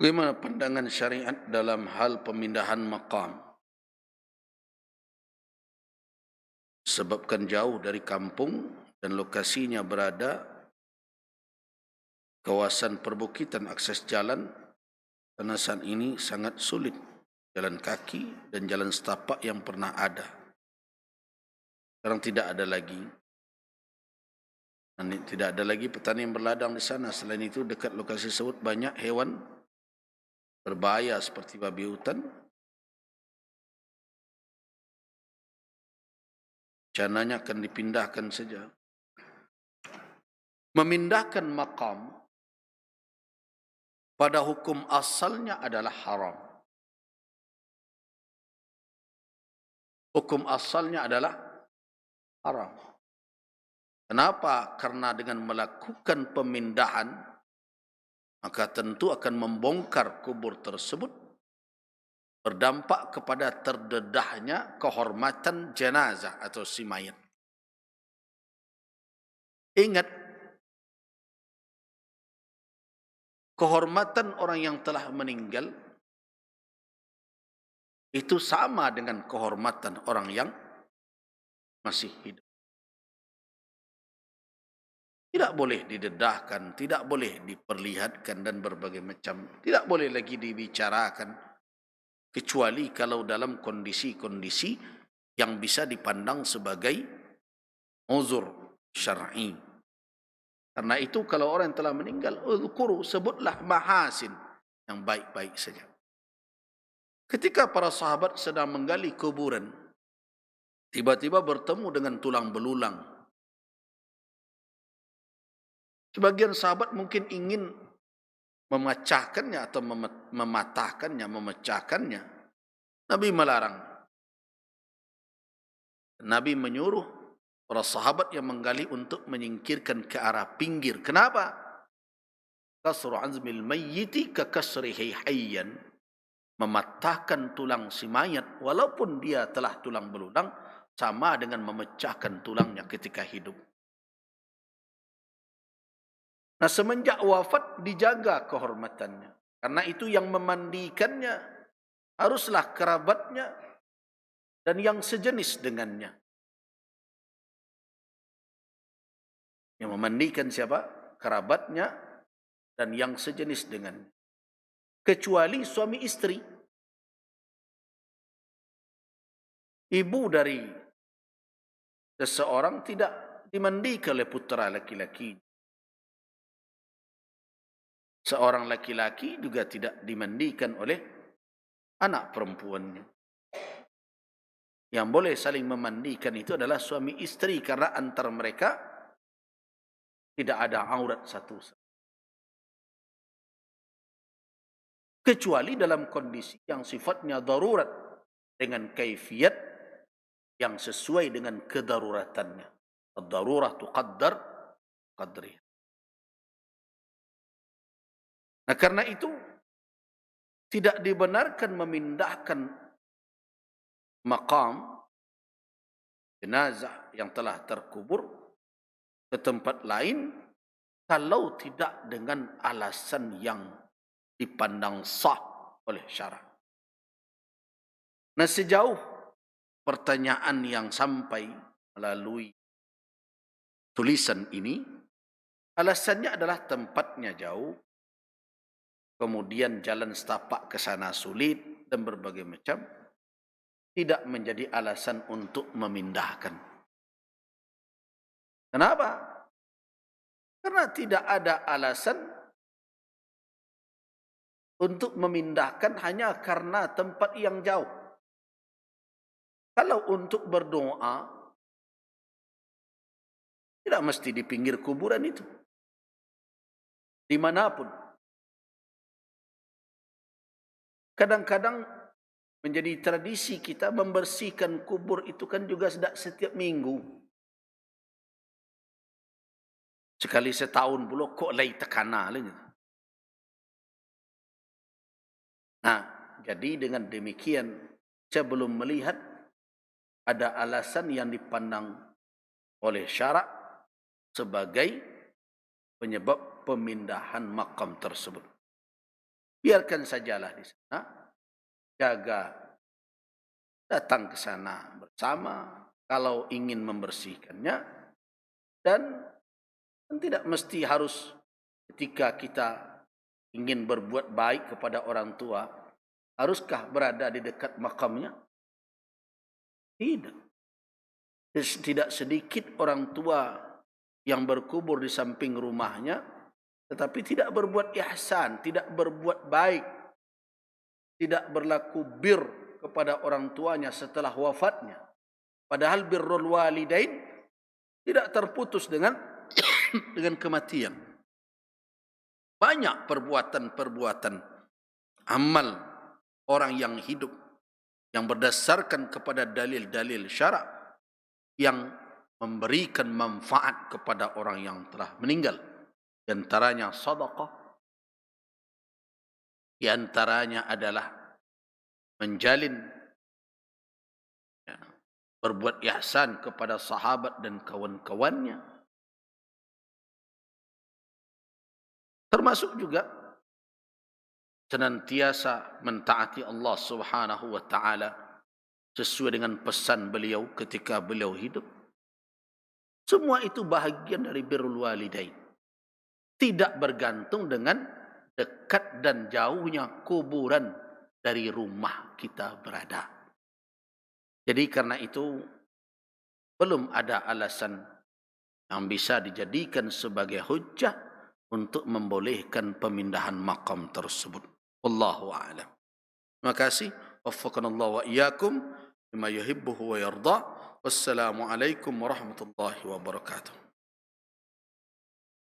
Bagaimana pandangan syariat dalam hal pemindahan maqam? Sebabkan jauh dari kampung dan lokasinya berada kawasan perbukitan, akses jalan penasan ini sangat sulit. Jalan kaki dan jalan setapak yang pernah ada sekarang tidak ada lagi. Tidak ada lagi petani yang berladang di sana. Selain itu, dekat lokasi tersebut banyak hewan berbahaya seperti babi hutan. Cananya akan dipindahkan saja. Memindahkan maqam pada hukum asalnya adalah haram. Hukum asalnya adalah haram. Kenapa? Karena dengan melakukan pemindahan, maka tentu akan membongkar kubur tersebut, berdampak kepada terdedahnya kehormatan jenazah atau si mayat. Ingat, kehormatan orang yang telah meninggal itu sama dengan kehormatan orang yang masih hidup. Tidak boleh didedahkan, tidak boleh diperlihatkan dan berbagai macam. Tidak boleh lagi dibicarakan, kecuali kalau dalam kondisi-kondisi yang bisa dipandang sebagai uzur syar'i. Karena itu kalau orang yang telah meninggal, uzkuru, sebutlah mahasin, yang baik-baik saja. Ketika para sahabat sedang menggali kuburan, tiba-tiba bertemu dengan tulang belulang. Sebagian sahabat mungkin ingin memecahkannya atau mematahkannya, memecahkannya. Nabi melarang. Nabi menyuruh para sahabat yang menggali untuk menyingkirkan ke arah pinggir. Kenapa? Kasru azmil mayyiti ka kasrihi hayyan. Mematahkan tulang si mayat walaupun dia telah tulang belulang sama dengan memecahkan tulangnya ketika hidup. Nah, semenjak wafat dijaga kehormatannya. Karena itu yang memandikannya haruslah kerabatnya dan yang sejenis dengannya. Yang memandikan siapa? Kerabatnya dan yang sejenis dengannya. Kecuali suami istri. Ibu dari seseorang tidak dimandikan oleh putra laki-laki. Seorang laki-laki juga tidak dimandikan oleh anak perempuannya. Yang boleh saling memandikan itu adalah suami istri, karena antara mereka tidak ada aurat satu. Kecuali dalam kondisi yang sifatnya darurat dengan kaifiat yang sesuai dengan kedaruratannya. Ad-darurah tuqaddar qadriha. Nah, karena itu tidak dibenarkan memindahkan maqam jenazah yang telah terkubur ke tempat lain kalau tidak dengan alasan yang dipandang sah oleh syarak. Nah, sejauh pertanyaan yang sampai melalui tulisan ini, alasannya adalah tempatnya jauh, kemudian jalan setapak ke sana sulit dan berbagai macam, tidak menjadi alasan untuk memindahkan. Kenapa? Karena tidak ada alasan untuk memindahkan hanya karena tempat yang jauh. Kalau untuk berdoa, tidak mesti di pinggir kuburan itu. Dimanapun. Kadang-kadang menjadi tradisi kita membersihkan kubur itu kan juga setiap minggu. Sekali setahun pula kok lay tekana lagi. Nah, jadi dengan demikian saya belum melihat ada alasan yang dipandang oleh syarak sebagai penyebab pemindahan makam tersebut. biarkan sajalah di sana, jaga, datang ke sana bersama kalau ingin membersihkannya, dan tidak mesti harus ketika kita ingin berbuat baik kepada orang tua, haruskah berada di dekat makamnya? Tidak. Tidak sedikit orang tua yang berkubur di samping rumahnya, tetapi tidak berbuat ihsan, tidak berbuat baik, tidak berlaku bir kepada orang tuanya setelah wafatnya. Padahal birrul walidain tidak terputus dengan dengan kematian. Banyak perbuatan-perbuatan amal orang yang hidup yang berdasarkan kepada dalil-dalil syarak yang memberikan manfaat kepada orang yang telah meninggal. Di antaranya sedekah, di antaranya adalah menjalin, berbuat ihsan kepada sahabat dan kawan-kawannya. Termasuk juga senantiasa mentaati Allah Subhanahu wa taala sesuai dengan pesan beliau ketika beliau hidup. Semua itu bahagian dari birrul walidain. Tidak bergantung dengan dekat dan jauhnya kuburan dari rumah kita berada. Jadi karena itu belum ada alasan yang bisa dijadikan sebagai hujjah untuk membolehkan pemindahan makam tersebut. Wallahu a'lam. Terima kasih. Waffaqanallahu wa iyyakum lima yuhibbuhu wa yarda. Wassalamualaikum warahmatullahi wabarakatuh.